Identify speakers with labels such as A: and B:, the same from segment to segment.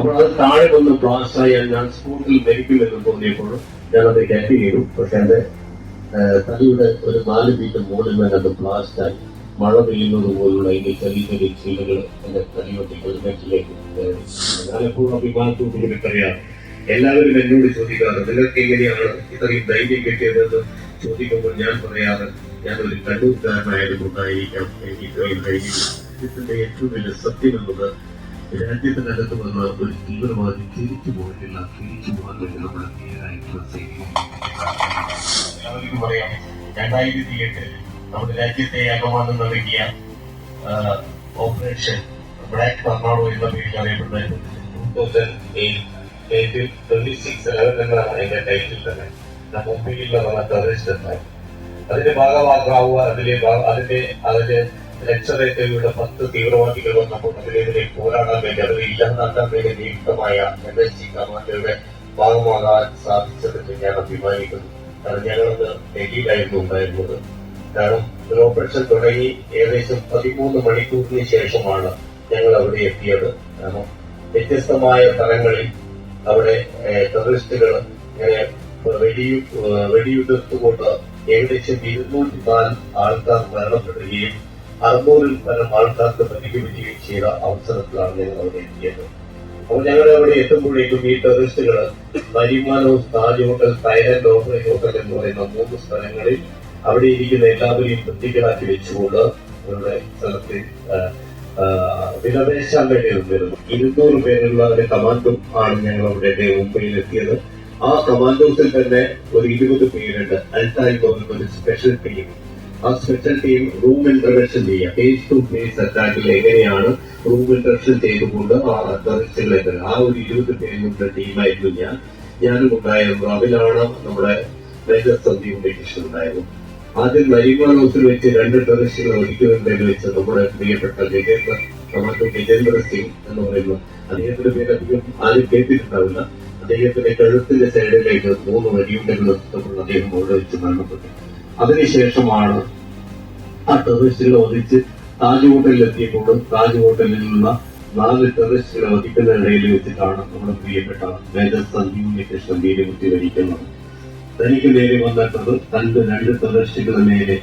A: അപ്പോൾ അത് താഴെ വന്ന് ബ്ലാസ്റ്റ് ആയാൽ ഞാൻ സ്കൂളിൽ മരിക്കുമെന്ന് തോന്നിയപ്പോൾ ഞാനത് ക്യാറ്റ് ചെയ്തു. പക്ഷെ എന്റെ തലയുടെ ഒരു 4 ഫീറ്റ് മുകളിൽ നിന്ന് അത് ബ്ലാസ്റ്റ് ആയി. മഴ പെയ്യുന്നത് പോലുള്ള അതിന്റെ ചെറിയ ചെറിയ ചീലുകൾ എന്റെ തലയോട്ട് ഹെൽമെറ്റിലേക്ക് കയറി. ഞാനെപ്പോഴും അഭിമാനത്തോടുകൂടി പറയാം, എല്ലാവരും എന്നോട് ചോദിക്കാറ് നിങ്ങൾക്ക് എങ്ങനെയാണ് ഇത്രയും ധൈര്യം കിട്ടിയതെന്ന് ചോദിക്കുമ്പോൾ ഞാൻ പറയാറ്, ഞാനൊരു കണ്ണൂർക്കാരനായതുകൊണ്ടായിരിക്കാം എനിക്ക് ഇത്രയും ധൈര്യം. ഇതിന്റെ ഏറ്റവും വലിയ സത്യം എന്നത് രാജ്യത്തിനകത്ത് വന്ന ഒരു തീവ്രവാദി തിരിച്ചു പോയിട്ടില്ല. തിരിച്ചു പോകാൻ വേണ്ടി നമ്മുടെ നേരായിട്ടുള്ള സൈനികം. എല്ലാവർക്കും പറയാം, 2008 നമ്മുടെ രാജ്യത്തെ അപമാനം നൽകിയ ഓപ്പറേഷൻ ബ്ലാക്ക് ടൊർണാഡോ എന്ന പേരിൽ അറിയപ്പെടുന്ന 2008 എന്നാണ് അതിന്റെ ടൈറ്റിൽ തന്നെ. മുംബൈയിൽ നടന്ന ടെററിസ്റ്റ് അറ്റാക്ക് അതിന്റെ ഭാഗമാകാവുക. അതിന്റെ ലക്ഷറേറ്റയുടെ 10 തീവ്രവാദികൾ വന്നപ്പോൾ അതിനെതിരെ പോരാടാൻ വേണ്ടി അത് ഇല്ലാതാക്കാൻ വേണ്ടി നിയുക്തമായ MSG കമാൻഡോയുടെ ഭാഗമാകാൻ സാധിച്ചതിൽ ഞാൻ അഭിമാനിക്കുന്നു. കാരണം ഞങ്ങളത് ഡൽഹിയിലായിരുന്നു ഉണ്ടായിരുന്നത്. കാരണം ഒരു ഓപ്പറേഷൻ തുടങ്ങി ഏകദേശം 13 മണിക്കൂറിന് ശേഷമാണ് ഞങ്ങൾ അവിടെ എത്തിയത്. കാരണം വ്യത്യസ്തമായ തലങ്ങളിൽ അവിടെ ടെററിസ്റ്റുകൾ ഇങ്ങനെ വെടിയുതിർത്തുകൊണ്ട് ഏകദേശം 204 ആൾക്കാർ മരണപ്പെടുകയും 600-ൽ പരം ആൾക്കാർക്ക് പരിക്കേൽക്കുകയും ചെയ്ത അവസരത്തിലാണ് ഞങ്ങൾ അവിടെ എത്തിയത്. അപ്പോൾ ഞങ്ങൾ അവിടെ എത്തുമ്പോഴേക്കും ഈ ടെററിസ്റ്റുകൾ മരിമാനോസ്, താജ് ഹോട്ടൽ, തൈലൻഡ് ഓപ്പറേറ്റ് ഹോട്ടൽ എന്ന് പറയുന്ന 3 സ്ഥലങ്ങളിൽ അവിടെ ഇരിക്കുന്ന എല്ലാവരെയും പ്രതികളാക്കി വെച്ചുകൊണ്ട് അവരുടെ സ്ഥലത്ത് വിലപേശാൻ വേണ്ടി വന്നിരുന്നു. 200 പേരുള്ള ഒരു കമാൻഡോ ആണ് ഞങ്ങൾ അവിടെ മുംബൈയിൽ എത്തിയത്. ആ കമാൻഡോസിൽ തന്നെ ഒരു 20 പേരുണ്ട്. അൽത്തായി പോകുന്ന ഒരു സ്പെഷ്യൽ ടീം. ആ സ്പെഷ്യൽ ടീം റൂം ഇന്റർവെൻഷൻ ചെയ്യുക. ഫേസ് ടു ഫേസ് അറ്റാക്കിൽ എങ്ങനെയാണ് റൂം ഇന്റർവെൻഷൻ ചെയ്തുകൊണ്ട് ആ ടെററിസ്റ്റുകളെ ആ ഒരു 20 പേരുടെ ടീമായിരുന്നു ഞാനും ഉണ്ടായിരുന്നു. അതിലാണ് നമ്മുടെ മേജർ സന്ദീപ് ഉണ്ണികൃഷ്ണൻ ഉണ്ടായിരുന്നു. ആദ്യം മരിമാനോസിൽ വെച്ച് 2 ടെററിസ്റ്റുകളെ ഒരിക്കലും വെച്ച് നമ്മുടെ പ്രിയപ്പെട്ട ഗജേന്ദ്ര സിംഗ് എന്ന് പറയുന്നു. അദ്ദേഹത്തിന്റെ പേര് അധികം ആരും കേട്ടിട്ടുണ്ടാവില്ല. അദ്ദേഹത്തിന്റെ കഴുത്തിന്റെ സൈഡിലേക്ക് 3 വെടിയുണ്ടകൾ എത്തുമ്പോൾ അദ്ദേഹം അവിടെ വെച്ച് മരണപ്പെട്ടു. അതിനുശേഷമാണ് ആ ടെററിസ്റ്റുകളെ വധിച്ച് താജ് ഹോട്ടലിൽ എത്തിയപ്പോൾ താജ് ഹോട്ടലിൽ നിന്നുള്ള 4 ടെററിസ്റ്റുകളെ വധിക്കുന്നതിനിടയിൽ വെച്ചിട്ടാണ് നമ്മുടെ പ്രിയപ്പെട്ട മേജർ സന്ദീപ് ഉണ്ണികൃഷ്ണൻ വീരമൃത്യു വരിക്കുന്നത്. തനിക്ക് നേരെ വന്നിട്ടത് 2 ടെററിസ്റ്റുകളുടെ നേരെ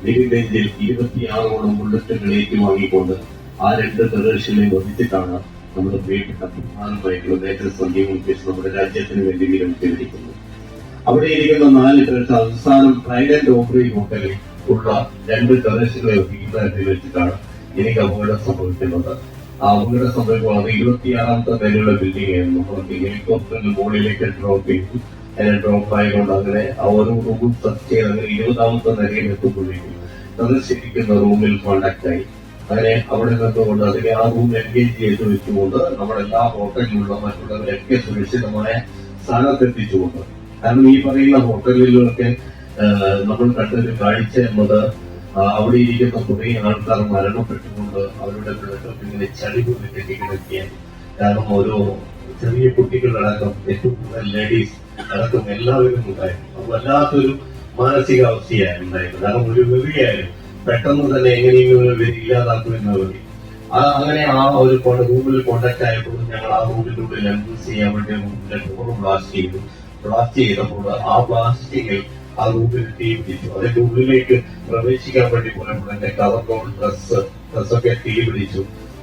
A: വിരുദ്ധെഞ്ചിൽ 26ഓളം ബുള്ളറ്റുകൾ ഏറ്റുവാങ്ങിക്കൊണ്ട് ആ 2 ടെററിസ്റ്റുകളെ വധിച്ചിട്ടാണ് നമ്മുടെ പ്രിയപ്പെട്ട പ്രധാനമായിട്ടുള്ള മേജർ സന്ദീപ് ഉണ്ണികൃഷ്ണൻ നമ്മുടെ രാജ്യത്തിന് വേണ്ടി വീരമൃത്യു വരിക്കുന്നത്. അവിടെ ഇരിക്കുന്ന 4 ടെററിസ്റ്റ് അവസാനം തൈലൻഡ് ഓപ്പറേറ്റ് ഹോട്ടലിൽ ഉള്ള 2 ടെററിസ്റ്റുകളെ ഒതുക്കുന്നതിൽ വെച്ചിട്ടാണ് എനിക്ക് അപകടം സംഭവിക്കുന്നത്. ആ അപകടം സംഭവിക്കുമ്പോൾ അത് 26ാമത്തെ നിലയുള്ള ബിൽഡിംഗ് ആയിരുന്നു. ഹെലികോപ്റ്ററിന് മുകളിലേക്ക് ഡ്രോപ്പ് ചെയ്തു. അതിനെ ഡ്രോപ്പ് ആയതുകൊണ്ട് അങ്ങനെ ഓരോ റൂമും സെർച്ച് ചെയ്ത് അങ്ങനെ 20ാമത്തെ നിലയിൽ എത്തുമ്പോഴേക്കും ടെററിസ്റ്റ് ഇരിക്കുന്ന റൂമിൽ കോണ്ടാക്ട് ആയി. അങ്ങനെ അവിടെ നിന്നുകൊണ്ട് അതിനെ ആ റൂം എൻഗേജ് ചെയ്ത് വെച്ചുകൊണ്ട് നമ്മളെല്ലാ ഹോട്ടലിലുള്ള മറ്റുള്ളവരൊക്കെ സുരക്ഷിതമായ സ്ഥാനത്തെത്തിച്ചുകൊണ്ട്. കാരണം ഈ പറയുന്ന ഹോട്ടലുകളിലൊക്കെ നമ്മൾ കണ്ടൊരു കാഴ്ച എന്നത് അവിടെ ഇരിക്കുന്ന കുറെ ആൾക്കാർ മരണപ്പെട്ടുകൊണ്ട് അവരുടെ ബ്ലഡൊക്കെ ഇങ്ങനെ ചളി പോലെ കെട്ടിക്കിടക്കുകയാണ്. കാരണം ഓരോ ചെറിയ കുട്ടികളടക്കം ഏറ്റവും കൂടുതൽ ലേഡീസ് അടക്കം എല്ലാവരും ഉണ്ടായിരുന്നു. അത് വല്ലാത്തൊരു മാനസികാവസ്ഥയായിരുന്നു ഉണ്ടായിരുന്നു. കാരണം ഒരു വെറിയായിരുന്നു. പെട്ടെന്ന് തന്നെ എങ്ങനെയെങ്കിലും ഒരു ഇല്ലാതാക്കുമെന്ന വെറി. അങ്ങനെ ആ ഒരു റൂമിൽ കോണ്ടാക്ട് ആയപ്പോൾ ഞങ്ങൾ ആ റൂമിലൂടെ ലംഘനം ചെയ്യാൻ വേണ്ടി റൂമിന്റെ ഡോർ ബ്ലാസ്റ്റ് ചെയ്തപ്പോൾ ആ ബ്ലാസ്റ്റിങ്ങിൽ ആ റൂമിൽ തീ പിടിച്ചു. അതിന്റെ ഉള്ളിലേക്ക് പ്രവേശിക്കാൻ വേണ്ടി പോയപ്പോൾ എന്റെ കവർ ഡ്രസ്സൊക്കെ തീ പിടിച്ചു.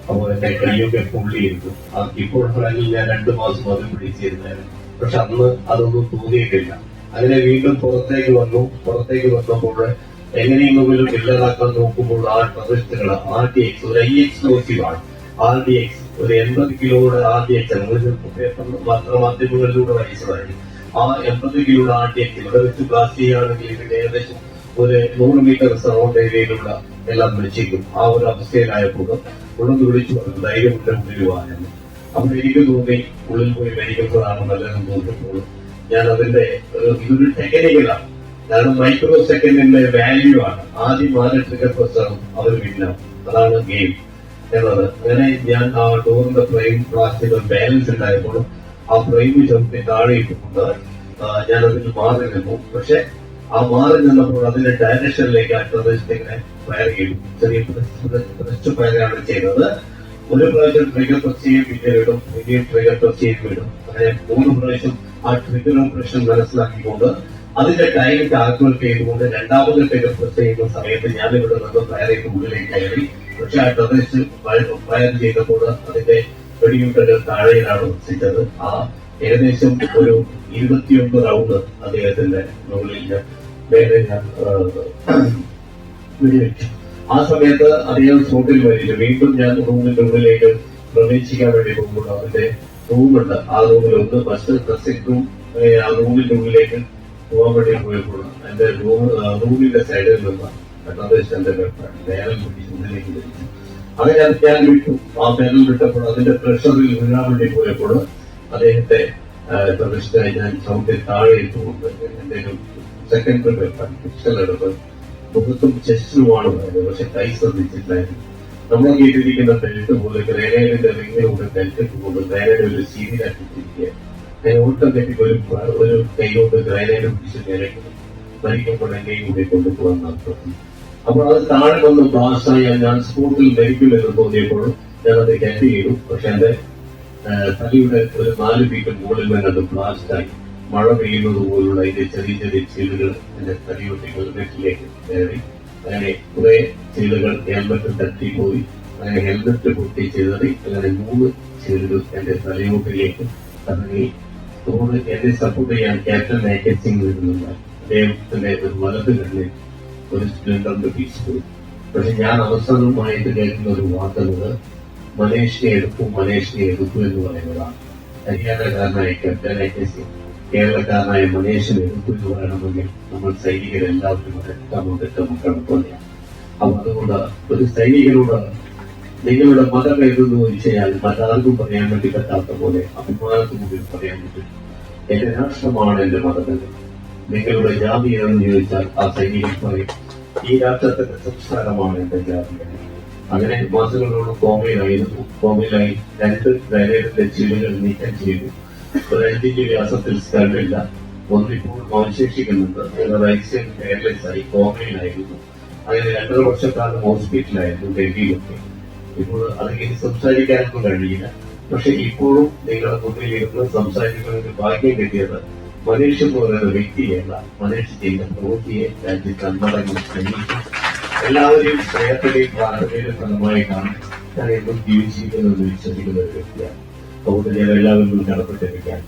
A: അപ്പോൾ എന്റെ കൈയൊക്കെ പൊള്ളിയിരുന്നു. ഇപ്പോഴാണെങ്കിൽ ഞാൻ 2 മാസം അത് പിടിച്ചിരുന്നായിരുന്നു. പക്ഷെ അന്ന് അതൊന്നും തോന്നിയിട്ടില്ല. അങ്ങനെ വീണ്ടും പുറത്തേക്ക് വന്നപ്പോൾ എങ്ങനെയെങ്കിലും ഇല്ലാതാക്കാൻ നോക്കുമ്പോൾ ആ ടെററിസ്റ്റുകൾ RDX ഒരു എക്സ്പ്ലോസീവ് ആണ്. RDX ഒരു 80 കിലോയുടെ RDX പത്രമാധ്യമങ്ങളിലൂടെ വായിച്ചതായിരുന്നു. ആ 80 കിലോയുടെ RDX ഇവിടെ വെച്ച് ബ്ലാസ്റ്റ് ചെയ്യുകയാണെങ്കിൽ ഇതിന്റെ ഏകദേശം ഒരു 100 മീറ്റർ സറൗണ്ട് ഏരിയയിലുള്ള എല്ലാം വിളിച്ചേക്കും. ആ ഒരു അവസ്ഥയിലായപ്പോൾ ഉള്ളൊന്ന് വിളിച്ചു പറഞ്ഞു ധൈര്യമുണ്ട് ഉള്ളിൽ വാങ്ങുന്നു. അപ്പോൾ എനിക്ക് തോന്നി ഉള്ളിൽ പോയി മരിക്കുന്നതാണ് നല്ലതെന്ന് തോന്നിയപ്പോൾ ഞാൻ അതിന്റെ ഇതൊരു ടെക്നിക്കലാണ്. കാരണം മൈക്രോ സെക്കൻഡിന്റെ വാല്യൂ ആണ്. ആദ്യം 4 ട്രിഗർ പ്രസ്സാണ് അവർ വിന്നാവും. അതാണ് ഗെയിം എന്നത്. അങ്ങനെ ഞാൻ ആ ഡോറിന്റെ ഫ്രെയിം പ്ലാസ്റ്റിക് ബാലൻസ് ഉണ്ടായപ്പോൾ ആ ഫ്രെയിം ചവിട്ടി താഴെ ഇട്ടുകൊണ്ട് ഞാൻ അതിൽ മാറി നിന്നു. പക്ഷെ ആ മാറി നിന്നപ്പോൾ അതിന്റെ ഡയറക്ഷനിലേക്ക് ആ ടെററിസ്റ്റ് ഇങ്ങനെ ഫയർ ചെയ്തു. ചെറിയ ഫയറാണ് ചെയ്തത്. ഒരു പ്രാവശ്യം ട്രിഗർ പ്രസ് ചെയ്യും, പിന്നെ വിടും, പിന്നെയും ട്രിഗർ പ്രസ് ചെയ്ത് വിടും. അങ്ങനെ 3 പ്രാവശ്യം ആ ട്രിഗർ ഓപ്പറേഷൻ മനസ്സിലാക്കിക്കൊണ്ട് അതിന്റെ ടൈം കാൽക്കുലേറ്റ് ചെയ്തുകൊണ്ട് രണ്ടാമത് ട്രിഗർ പ്രസ് ചെയ്യുന്ന സമയത്ത് ഞാൻ ഇവിടെ നിന്ന് ഫയറിന്റെ ഉള്ളിലേക്ക് കയറി. പക്ഷെ ആ പ്രദേശത്ത് ഫയർ ചെയ്തപ്പോൾ അതിന്റെ വെടിയുണ്ടകൾ താഴെയാണ് വസിച്ചത്. ആ ഏകദേശം ഒരു 21 റൗണ്ട് അദ്ദേഹത്തിന്റെ മുകളിൽ വേറെ ഞാൻ വെടിവെച്ചു. ആ സമയത്ത് അദ്ദേഹം സ്പോട്ടിൽ വരില്ല. വീണ്ടും ഞാൻ റൂമിന്റെ ഉള്ളിലേക്ക് പ്രവേശിക്കാൻ വേണ്ടി പോകുമ്പോൾ അതിന്റെ റൂമുണ്ട്. ആ റൂമിൽ ഒന്ന് ഫസ്റ്റ് ഡ്രസ്സിംഗ് റൂം, ആ റൂമിന്റെ ഉള്ളിലേക്ക് പോകാൻ വേണ്ടി പോയപ്പോൾ എന്റെ റൂമിന്റെ സൈഡിൽ നിന്ന് എന്റെ വേനൽ പിടിച്ച് ഉള്ളിലേക്ക് വിളിച്ചു. അങ്ങനെ ഞാൻ വിട്ടു. ആ വേനൽ വിട്ടപ്പോൾ അതിന്റെ പ്രഷറിൽ വീഴാൻ വേണ്ടി പോയപ്പോൾ അദ്ദേഹത്തെ പ്രദർശനമായി ഞാൻ ചവിട്ടി താഴെ ഇട്ടുകൊണ്ട് എന്റെ ഒരു സെക്കൻഡറി വെപ്പൺ പിസ്റ്റൾ എടുത്ത് മുഖത്തും ചെസ്റ്റിലുമാണ് പോയത്. പക്ഷെ കൈ ശ്രദ്ധിച്ചിട്ടായിരുന്നു. നമ്മൾ കേട്ടിരിക്കുന്ന ബെൽറ്റ് പോലെ ഗ്രനേഡിന്റെ റിങ്ങിലൂടെ ബെൽറ്റ് ഇട്ടുകൊണ്ട് ഗ്രനേഡ് ഒരു സീരിയലാക്കിയിരിക്കുക. ഞാൻ ഓട്ടോമാറ്റിക് ഒരു കൈ കൊണ്ട് ഗ്രനേഡ് പിടിച്ച് നേരിട്ടു മരിക്കുമ്പോൾ എന്നെ കൂടെ കൊണ്ടുപോകാൻ നടത്തുന്നു. അപ്പോൾ അത് താഴെ വന്ന് ബ്ലാസ്റ്റായി ഞാൻ സ്പോട്ടിൽ മരിക്കുമെന്ന് തോന്നിയപ്പോൾ ഞാൻ അത് ക്യാച്ച് ചെയ്തു. പക്ഷെ എന്റെ തലയുടെ ഒരു 4 ഫീറ്റ് മുകളിൽ നിന്ന് അത് ബ്ലാസ്റ്റായി മഴ പെയ്യുന്നത് പോലുള്ള അതിന്റെ ചെറിയ ചെറിയ ചീളുകൾ എന്റെ തലയുടെ ഹെൽമെറ്റിലേക്ക് കയറി. അങ്ങനെ കുറെ ചീളുകൾ ഹെൽമെറ്റ് തട്ടിപ്പോയി. അങ്ങനെ ഹെൽമെറ്റ് പൊട്ടി ചിതറി. അങ്ങനെ 3 ചീളുകൾ എന്റെ തലയോട്ടിലേക്ക് ഇറങ്ങി. അതുകൊണ്ട് എന്നെ സപ്പോർട്ട് ചെയ്യാൻ ക്യാപ്റ്റൻ നായകൻ സിംഗ് വരുന്നുണ്ട്. അദ്ദേഹത്തിന്റെ ഒരു വലത് കണ്ണിൽ ഒരു സ്പ്ലിൻഡറിന്റെ പീസ് പോയി. പക്ഷെ ഞാൻ അവസാനമായിട്ട് കേൾക്കുന്ന ഒരു വാക്കുള്ളത് മലേഷ്യയെ എടുക്കും എന്ന് പറയുന്നതാണ്. ഹരിയാനക്കാരനായ ക്യാപ്റ്റൻ നായകൻ സിംഗ് കേരളക്കാരനായ മലേഷ്യൻ എടുക്കും എന്ന് പറയണമെങ്കിൽ നമ്മൾ സൈനികരെല്ലാവരും ഒരൊറ്റ മക്കളെ. അപ്പൊ അതുകൊണ്ട് ഒരു സൈനികനോട് നിങ്ങളുടെ മതം ഏതെന്ന് ചോദിച്ചാൽ മറ്റാർക്കും പറയാൻ വേണ്ടി പറ്റാത്ത പോലെ അഭിമാനത്തോടെ പറയാൻ പറ്റും. എന്റെ രാഷ്ട്രമാണ് എന്റെ മതമെന്ന്. നിങ്ങളുടെ ജാതി ഏതെന്ന് ചോദിച്ചാൽ ആ സൈനികൻ പറയും ഈ രാഷ്ട്രത്തിന്റെ സംസ്കാരമാണ് എന്റെ ജാതി. അങ്ങനെ മാസങ്ങളോട് കോമയിലായിരുന്നു. കോമയിലായി 2 ഗ്രനേഡിന്റെ ചില്ലുകൾ നീക്കം ചെയ്തു. ഒരു 5 ഇഞ്ച് വ്യാസത്തിൽ സ്കർഡില്ല. ഒന്നിപ്പോൾ അവശേഷിക്കുന്നുണ്ട്. റൈറ്റ് സൈഡ് കെയർലെസ് ആയി കോമയിലായിരുന്നു. അങ്ങനെ 2.5 വർഷക്കാലം ഹോസ്പിറ്റലായിരുന്നു ഡൽഹിയിലൊക്കെ. ഇപ്പോൾ അതെനിക്ക് സംസാരിക്കാനൊന്നും കഴിയില്ല. പക്ഷെ ഇപ്പോഴും നിങ്ങളുടെ മുന്നിലിരുന്ന് സംസാരിക്കുന്ന ഒരു ഭാഗ്യം കിട്ടിയത് മനീഷ് എന്ന് പറയുന്ന വ്യക്തിയല്ല, മനീഷ് ചെയ്ത പ്രവൃത്തിയെ രാജ്യത്ത് അന്നടങ്ങി സ്നേഹിക്കും. എല്ലാവരെയും സ്നേഹത്തിന്റെയും പ്രാർത്ഥനയുടെ ഫലമായിട്ടാണ് ഞാൻ എന്നും ജീവിച്ചിരിക്കുന്നത് വിശ്വസിക്കുന്ന ഒരു വ്യക്തിയാണ്. അതുകൊണ്ട് ഞാൻ എല്ലാവരും കടപ്പെട്ടിരിക്കാൻ